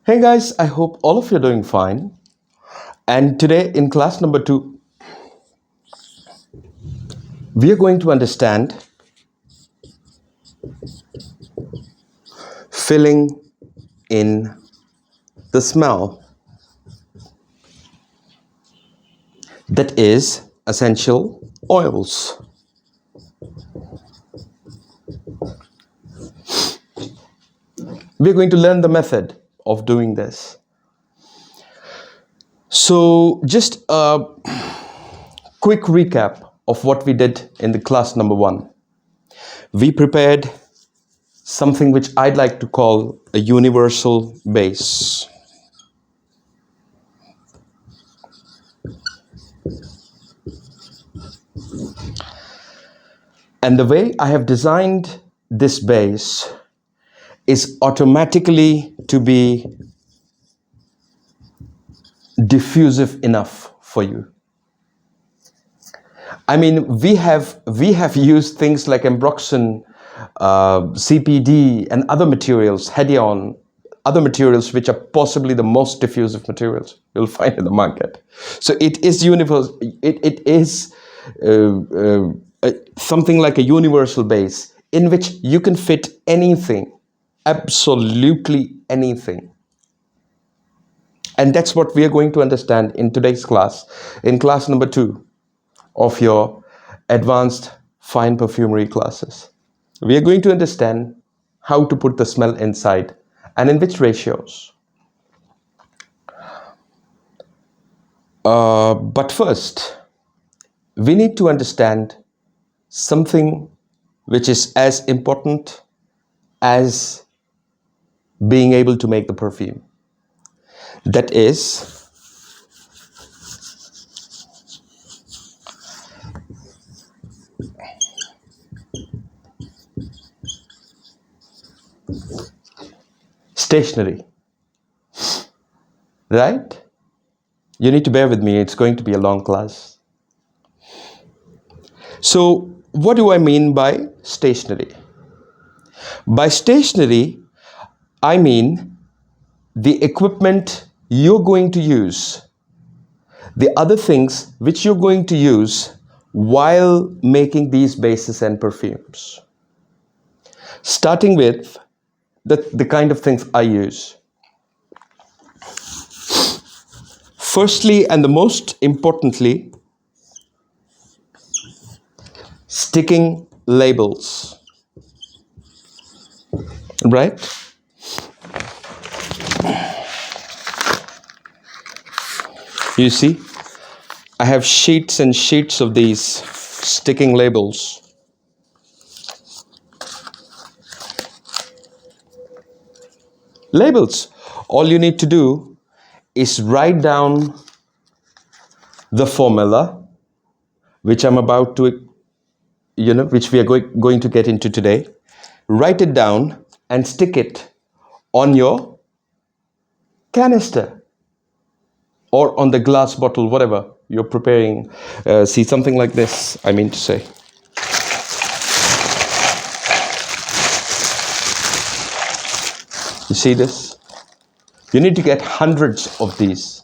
Hey guys, I hope all of you are doing fine. And today in class number 2, we are going to understand filling in the smell, that is essential oils. We are going to learn the method of doing this. So just a quick recap of what we did in the class number 1. We prepared something which I'd like to call a universal base. And the way I have designed this base is automatically to be diffusive enough for you. I mean, we have used things like ambroxan, CPD, and other materials, Hedion, other materials which are possibly the most diffusive materials you'll find in the market. So it is universal. It is something like a universal base in which you can fit anything, absolutely anything. And that's what we are going to understand in today's class, in class number 2 of your advanced fine perfumery classes. We are going to understand how to put the smell inside and in which ratios. But first, we need to understand something which is as important as being able to make the perfume. That is stationery, right? You need to bear with me, it's going to be a long class. So what do I mean by stationery? By stationery, I mean the equipment you're going to use, the other things which you're going to use while making these bases and perfumes. Starting with the kind of things I use. Firstly, and the most importantly, sticking labels, right? You see, I have sheets and sheets of these sticking labels. Labels, all you need to do is write down the formula, which I'm about to, which we are going to get into today. Write it down and stick it on your canister or on the glass bottle, whatever you're preparing. See, something like this, I mean to say. You see this? You need to get hundreds of these.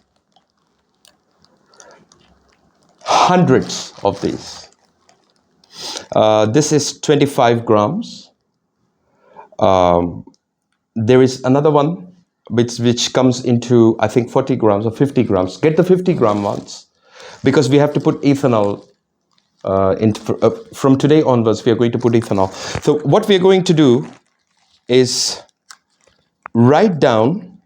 Hundreds of these. This is 25 grams. There is another one which comes into, I think, 40 grams or 50 grams. Get the 50 gram ones because we have to put ethanol. From today onwards, we are going to put ethanol. So what we are going to do is write down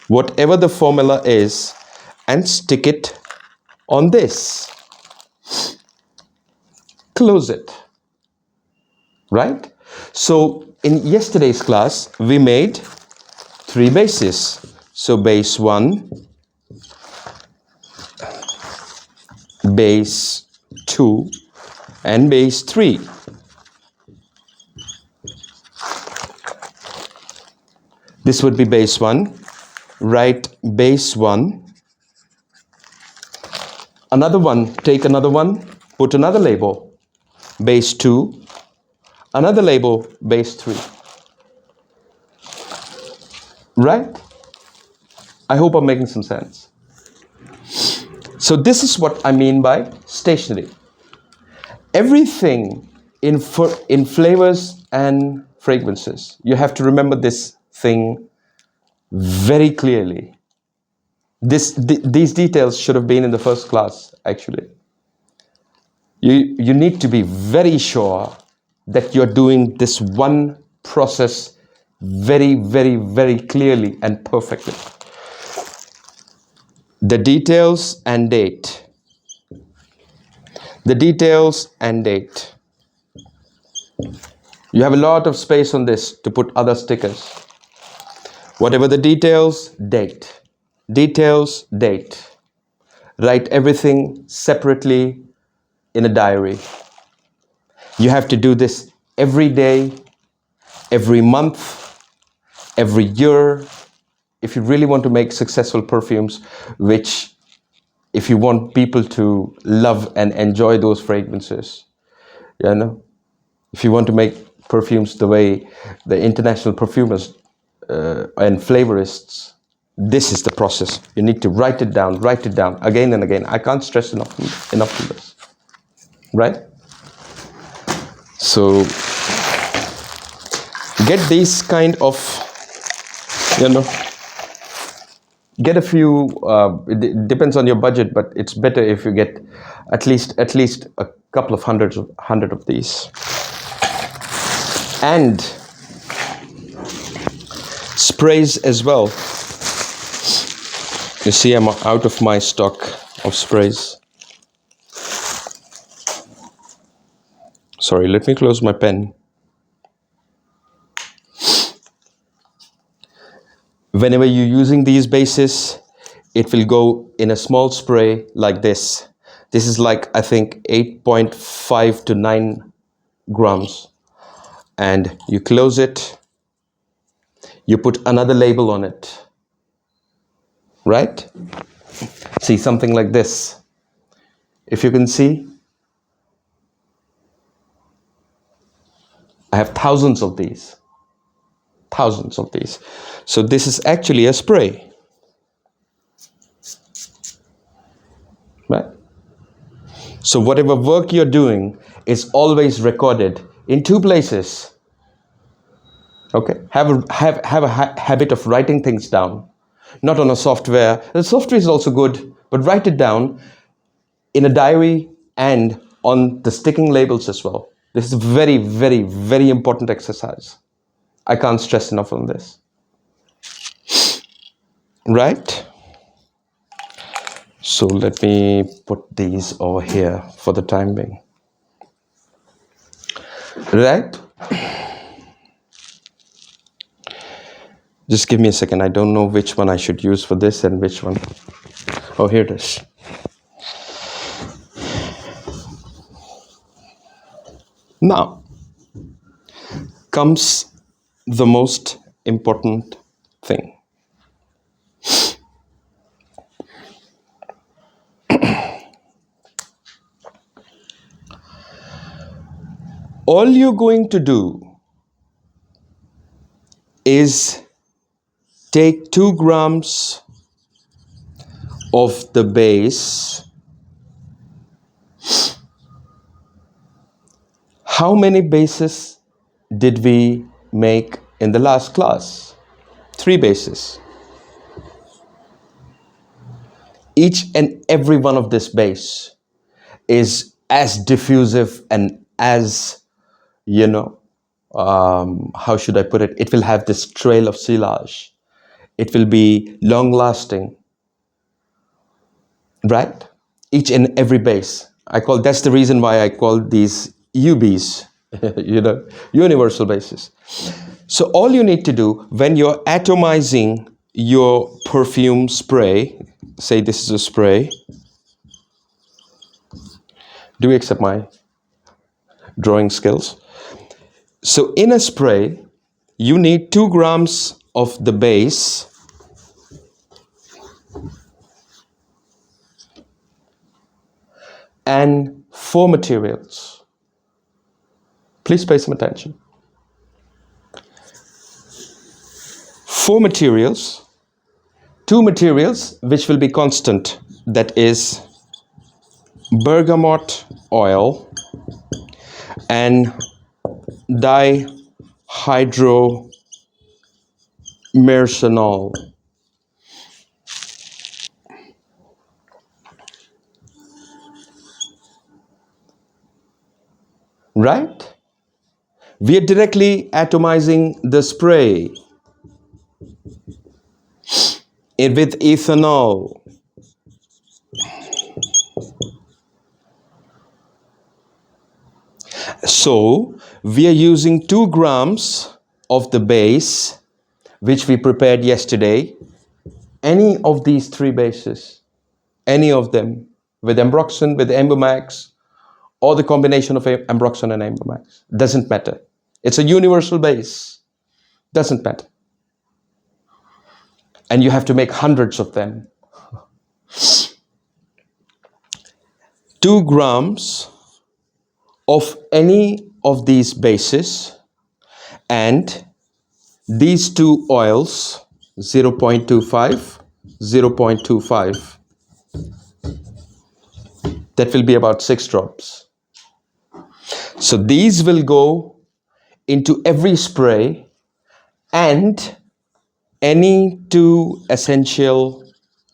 whatever the formula is and stick it on this. Close it. Right? So in yesterday's class, we made 3 bases. So base 1, base 2, and base 3. This would be base 1. Write base 1. Another one, take another one, put another label. Base 2. Another label, base 3. Right? I hope I'm making some sense. So this is what I mean by stationary. Everything in flavors and fragrances, you have to remember this thing very clearly. These details should have been in the first class, actually. You need to be very sure that you're doing this one process very, very, very clearly and perfectly. The details and date. The details and date. You have a lot of space on this to put other stickers. Whatever the details, date. Details, date. Write everything separately in a diary. You have to do this every day, every month, every year. If you really want to make successful perfumes, if you want people to love and enjoy those fragrances, if you want to make perfumes the way the international perfumers and flavorists, this is the process. You need to write it down again and again. I can't stress enough on this, right? So get these kind of, get a few. It depends on your budget, but it's better if you get at least a couple of hundred of these. And sprays as well. You see, I'm out of my stock of sprays. Sorry, let me close my pen. Whenever you're using these bases, it will go in a small spray like this. This is like, I think, 8.5 to 9 grams. And you close it. You put another label on it. Right? See, something like this. If you can see, I have thousands of these. Thousands of these. So this is actually a spray. Right? So whatever work you're doing is always recorded in 2 places. Okay? Have a habit of writing things down. Not on a software. The software is also good, but write it down in a diary and on the sticking labels as well. This is a very, very, very important exercise. I can't stress enough on this. Right? So let me put these over here for the time being. Right? Just give me a second. I don't know which one I should use for this and which one. Oh, here it is. Now comes the most important thing. All you're going to do is take 2 grams of the base. How many bases did we make in the last class? 3 bases. Each and every one of this base is as diffusive and as, how should I put it? It will have this trail of silage. It will be long lasting, right? Each and every base. That's the reason why I call these UBs, universal bases. So all you need to do when you're atomizing your perfume spray, say this is a spray. Do you accept my drawing skills? So in a spray, you need 2 grams of the base and 4 materials. Please pay some attention. four materials, two materials which will be constant, that is bergamot oil and dihydro Myrcenol. Right? We are directly atomizing the spray with ethanol. So we are using 2 grams of the base which we prepared yesterday. Any of these 3 bases, any of them, with ambroxan, with Embomax, or the combination of ambroxan and Embomax, doesn't matter. It's a universal base, doesn't matter. And you have to make hundreds of them. 2 grams of any of these bases and these 2 oils, 0.25, 0.25, that will be about 6 drops. So these will go into every spray and any 2 essential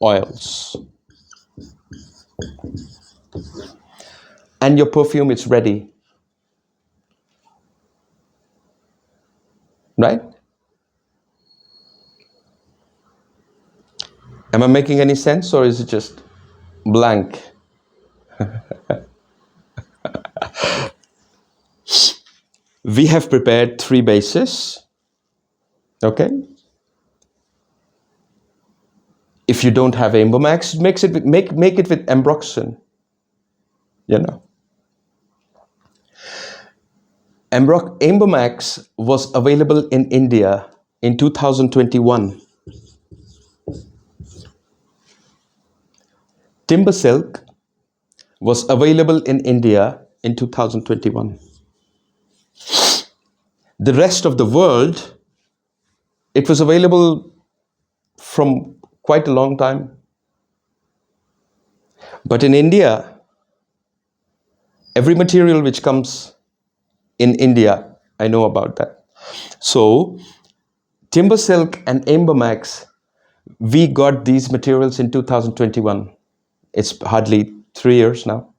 oils. And your perfume is ready. Right? Am I making any sense, or is it just blank? We have prepared 3 bases. Okay? If you don't have Embomax, make it with ambroxan. You know. Embomax was available in India in 2021. Timber silk was available in India in 2021. The rest of the world, it was available from quite a long time. But in India, every material which comes in India, I know about that. So, timber silk and Embomax, we got these materials in 2021. It's hardly 3 years now.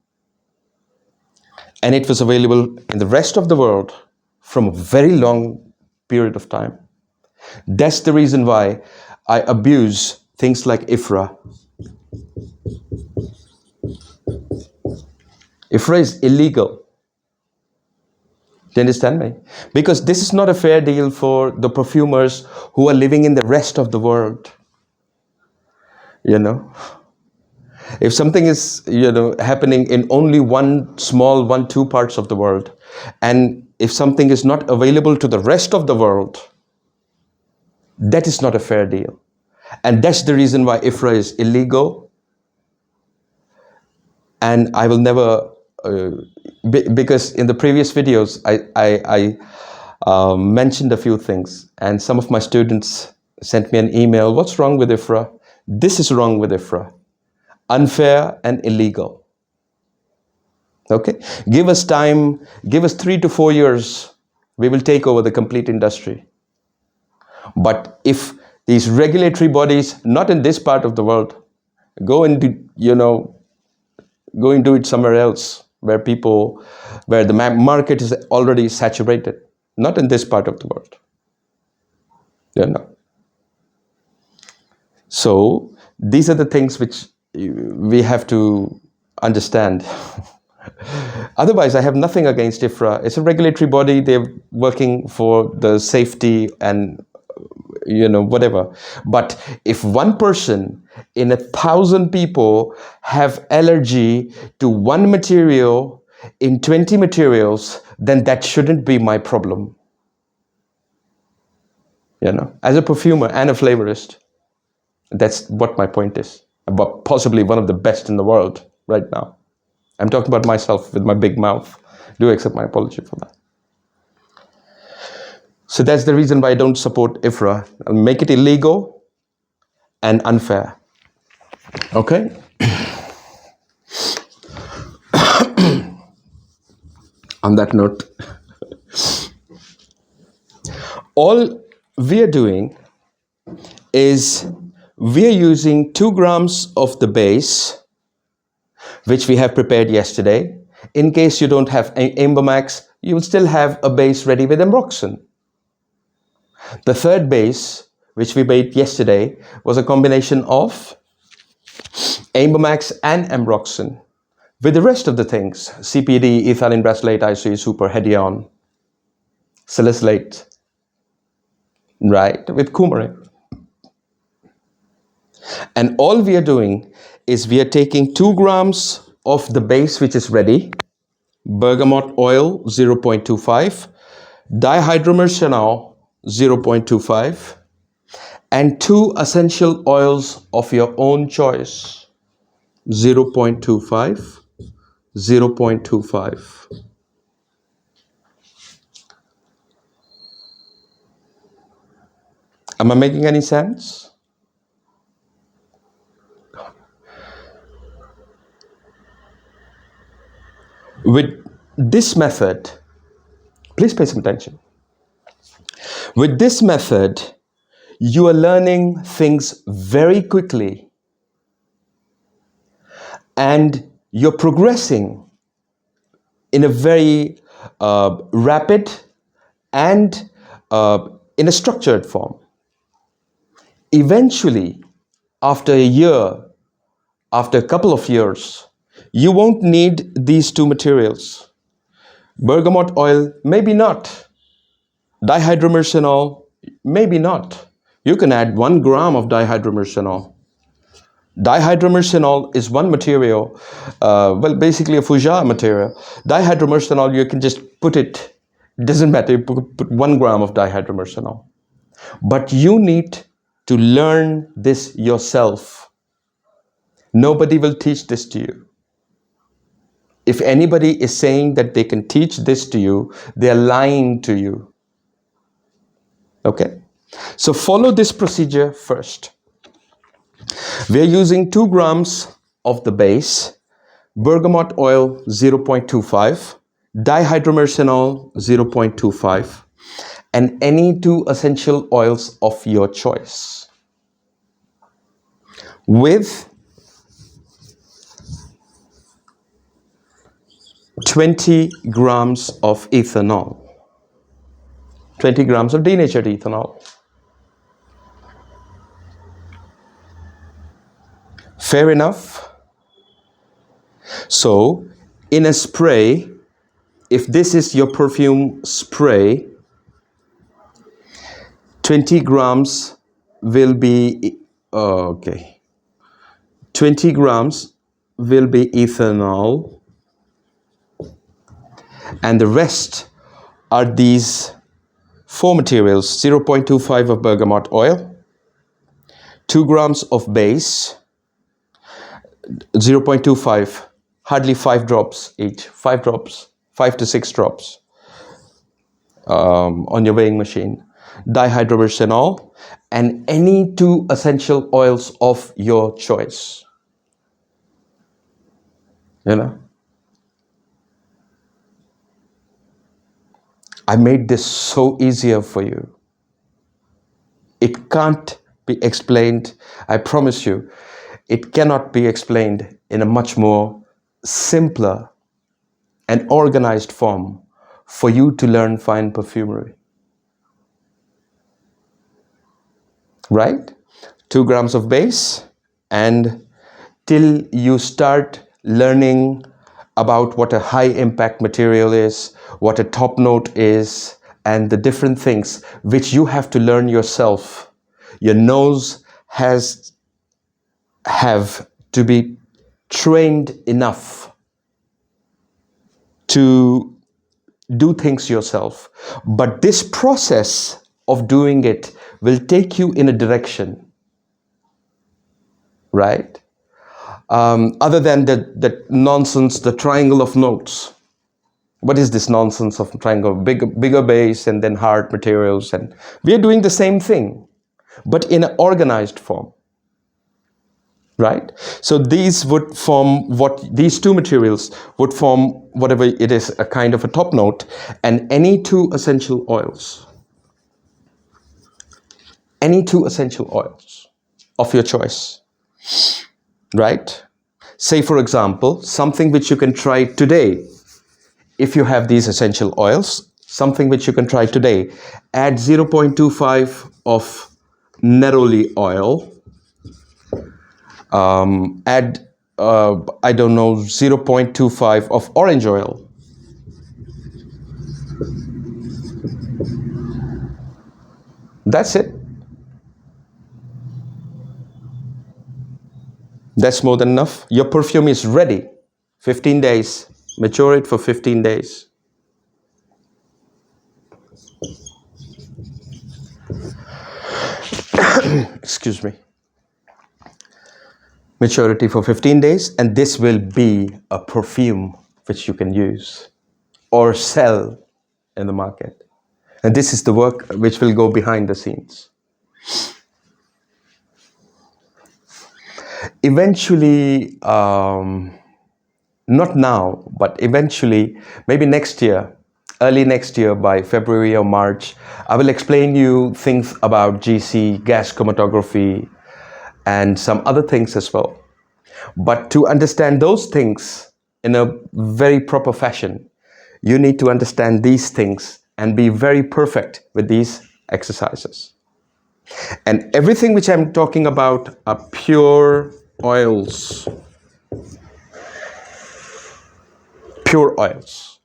And it was available in the rest of the world from a very long period of time. That's the reason why I abuse things like IFRA. IFRA is illegal. Do you understand me? Because this is not a fair deal for the perfumers who are living in the rest of the world. You know? If something is, happening in only one small 1-2 parts of the world, and if something is not available to the rest of the world, that is not a fair deal. And that's the reason why IFRA is illegal. And I will never, because in the previous videos, I mentioned a few things, and some of my students sent me an email, what's wrong with IFRA? This is wrong with IFRA. Unfair and illegal. Okay? Give us time, give us 3 to 4 years, we will take over the complete industry. But if these regulatory bodies, not in this part of the world, go and do it somewhere else where the market is already saturated, not in this part of the world. So these are the things which we have to understand. Otherwise, I have nothing against IFRA. It's a regulatory body. They're working for the safety and whatever. But if one person in 1,000 people have allergy to one material in 20 materials, then that shouldn't be my problem. As a perfumer and a flavorist, that's what my point is. But possibly one of the best in the world right now. I'm talking about myself with my big mouth. Do accept my apology for that. So that's the reason why I don't support IFRA. I'll make it illegal and unfair. Okay? On that note, all we are doing is we are using 2 grams of the base, which we have prepared yesterday. In case you don't have Ambermax, you will still have a base ready with Ambroxan. The third base, which we made yesterday, was a combination of Ambermax and Ambroxan with the rest of the things: CPD, ethylene brassylate, ICE, super, hedione, salicylate, right, with coumarin. And all we are doing is we are taking 2 grams of the base which is ready, bergamot oil 0.25, dihydromyrcenol 0.25, and 2 essential oils of your own choice, 0.25, 0.25. Am I making any sense? With this method, please pay some attention. With this method, you are learning things very quickly and you're progressing in a very rapid and in a structured form. Eventually, after a year, after a couple of years, you won't need these 2 materials. Bergamot oil, maybe not. Dihydromyrcenol, maybe not. You can add 1 gram of dihydromyrcenol. Dihydromyrcenol is one material, basically a fougere material. Dihydromyrcenol, you can just put it, doesn't matter, you put 1 gram of dihydromyrcenol. But you need to learn this yourself. Nobody will teach this to you. If anybody is saying that they can teach this to you, they're lying to you. Okay? So follow this procedure first. We're using 2 grams of the base, bergamot oil 0.25, dihydromyrcenol 0.25, and any 2 essential oils of your choice, with 20 grams of ethanol, 20 grams of denatured ethanol. Fair enough? So, in a spray, if this is your perfume spray, 20 grams will be, 20 grams will be ethanol, and the rest are these 4 materials: 0.25 of bergamot oil, 2 grams of base, 0.25, hardly 5 drops each, 5 drops, 5 to 6 drops on your weighing machine, dihydromyrcenol, and any 2 essential oils of your choice. You know? I made this so easier for you. It can't be explained, I promise you, it cannot be explained in a much more simpler and organized form for you to learn fine perfumery. Right? 2 grams of base, and till you start learning about what a high impact material is, what a top note is, and the different things which you have to learn yourself. Your nose have to be trained enough to do things yourself. But this process of doing it will take you in a direction, right? Other than the nonsense, the triangle of notes. What is this nonsense of trying to go bigger base and then hard materials? And we are doing the same thing, but in an organized form, right? So these would form these two materials would form whatever it is, a kind of a top note, and any two essential oils of your choice, right? Say, for example, something which you can try today. If you have these essential oils, something which you can try today, add 0.25 of neroli oil, add, I don't know, 0.25 of orange oil. That's it. That's more than enough. Your perfume is ready. 15 days. Mature it for 15 days. Excuse me. Maturity for 15 days, and this will be a perfume which you can use or sell in the market. And this is the work which will go behind the scenes. Eventually, not now, but eventually, maybe next year, early next year by February or March, I will explain you things about GC, gas chromatography, and some other things as well. But to understand those things in a very proper fashion, you need to understand these things and be very perfect with these exercises. And everything which I'm talking about are pure oils. Pure oils.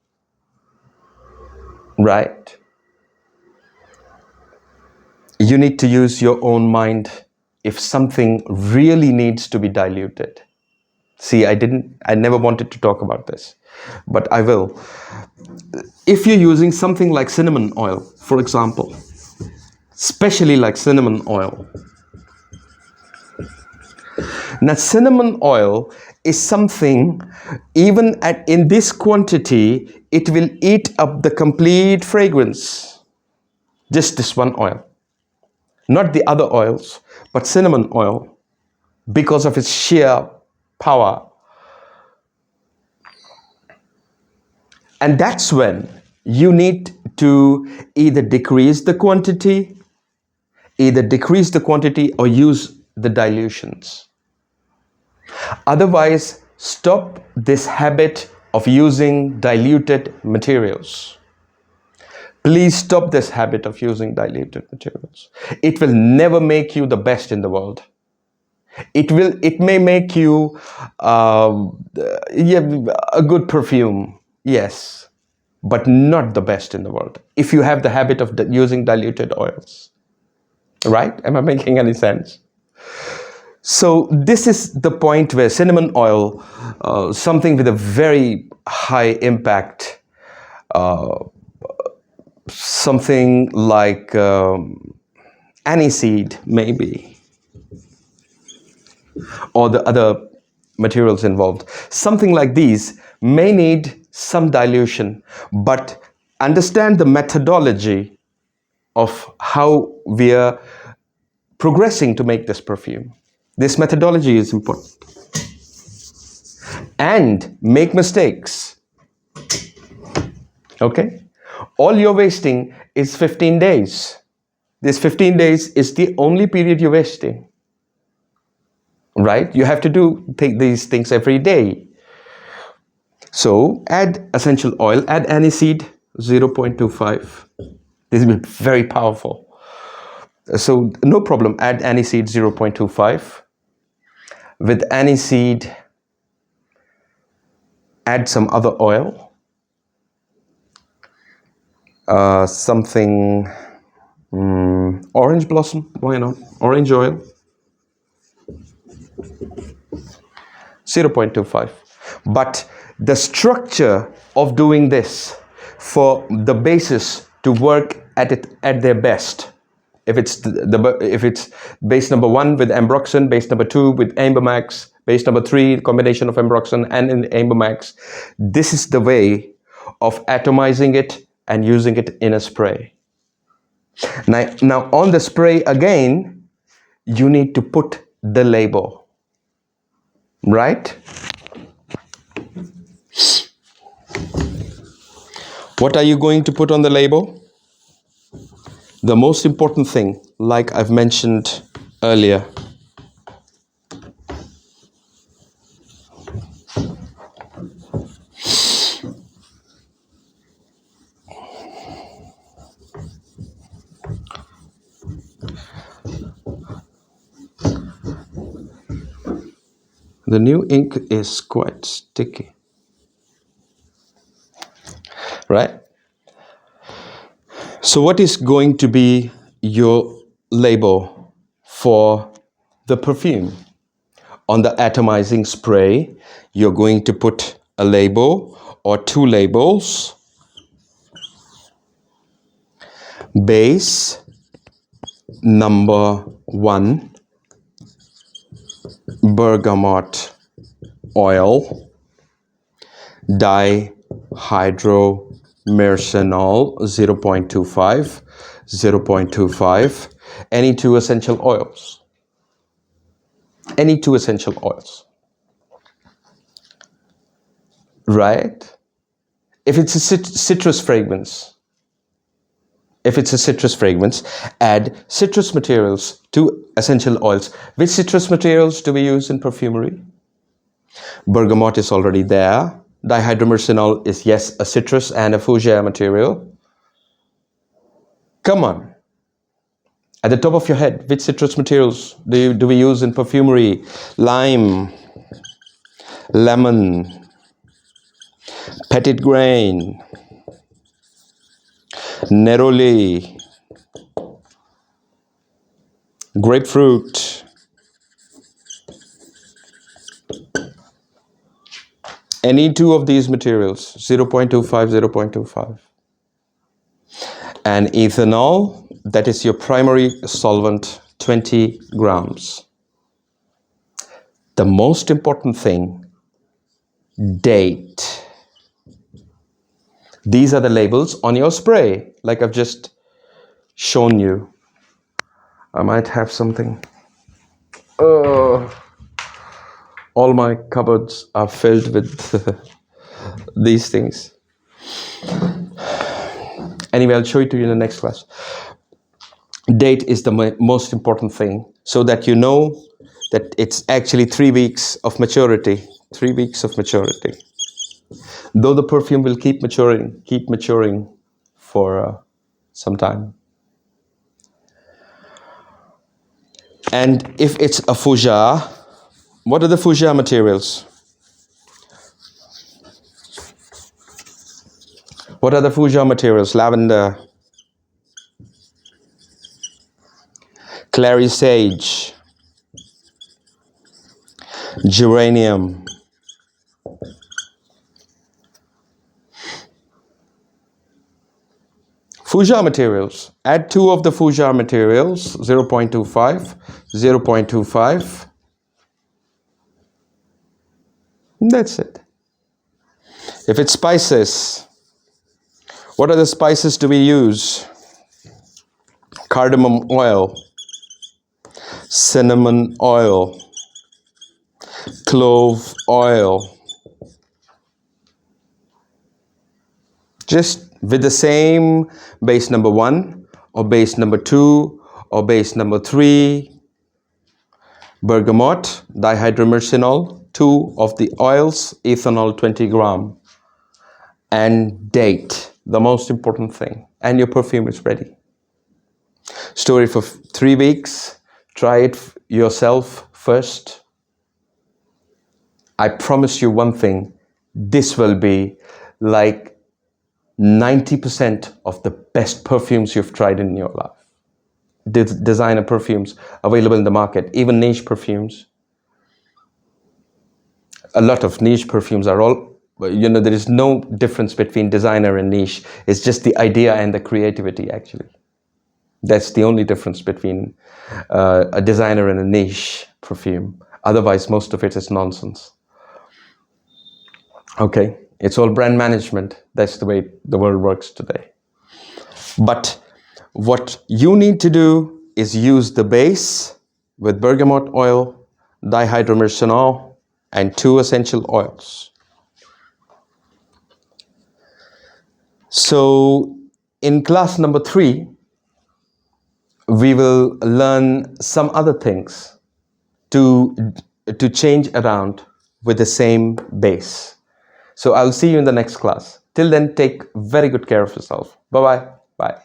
Right? You need to use your own mind if something really needs to be diluted. See, I never wanted to talk about this, but I will. If you're using something like cinnamon oil, for example, especially like cinnamon oil. Now, cinnamon oil is something, even in this quantity, it will eat up the complete fragrance. Just this one oil. Not the other oils, but cinnamon oil, because of its sheer power. And that's when you need to either decrease the quantity or use the dilutions. Otherwise, stop this habit of using diluted materials. Please stop this habit of using diluted materials. It will never make you the best in the world. It may make you a good perfume, yes, but not the best in the world if you have the habit of using diluted oils. Right? Am I making any sense? So this is the point where cinnamon oil, something with a very high impact, something like aniseed maybe, or the other materials involved. Something like these may need some dilution, but understand the methodology of how we are progressing to make this perfume. This methodology is important. And make mistakes. Okay? All you're wasting is 15 days. This 15 days is the only period you're wasting. Right? You have to take these things every day. So add essential oil, add aniseed 0.25. This will be very powerful. So no problem, add aniseed 0.25. With aniseed, add some other oil. Something, orange blossom, why not? Orange oil. 0.25. But the structure of doing this for the bases to work at their best, if it's base number 1 with ambroxan, base number 2 with ambermax, base number 3 combination of ambroxan and ambermax, this is the way of atomizing it and using it in a spray. Now on the spray again, you need to put the label, right? What are you going to put on the label? The most important thing, like I've mentioned earlier, the new ink is quite sticky, right? So what is going to be your label for the perfume? On the atomizing spray, you're going to put a label or two labels. Base number 1, bergamot oil, Hydro Myrcenol 0.25, 0.25, any two essential oils. Any two essential oils. Right? If it's a citrus fragrance, add citrus materials to essential oils. Which citrus materials do we use in perfumery? Bergamot is already there. Dihydromyrcenol is, yes, a citrus and a fougere material. Come on. At the top of your head, which citrus materials do we use in perfumery? Lime, lemon, petit grain, neroli, grapefruit, any two of these materials, 0.25, 0.25. And ethanol, that is your primary solvent, 20 grams. The most important thing, date. These are the labels on your spray, like I've just shown you. I might have something. All my cupboards are filled with these things. Anyway, I'll show it to you in the next class. Date is the most important thing, so that you know that it's actually 3 weeks of maturity. 3 weeks of maturity. Though the perfume will keep maturing for some time. And if it's a fougere, what are the fougere materials? What are the fougere materials? Lavender, clary sage, geranium, fougere materials. Add 2 of the fougere materials, 0.25, 0.25. That's it. If it's spices, what other spices do we use? Cardamom oil, cinnamon oil, clove oil. Just with the same base number 1 or base number 2 or base number 3. Bergamot, dihydromyrcenol, 2 of the oils, ethanol 20 gram. And date, the most important thing. And your perfume is ready. Store it for 3 weeks. Try it yourself first. I promise you one thing. This will be like 90% of the best perfumes you've tried in your life. Designer perfumes available in the market, even niche perfumes. A lot of niche perfumes are all, there is no difference between designer and niche. It's just the idea and the creativity, actually. That's the only difference between a designer and a niche perfume. Otherwise, most of it is nonsense. Okay. It's all brand management. That's the way the world works today. But what you need to do is use the base with bergamot oil, dihydromyrcenol, and 2 essential oils. So in class number 3, we will learn some other things to change around with the same base. So I'll see you in the next class. Till then, take very good care of yourself. Bye-bye. Bye.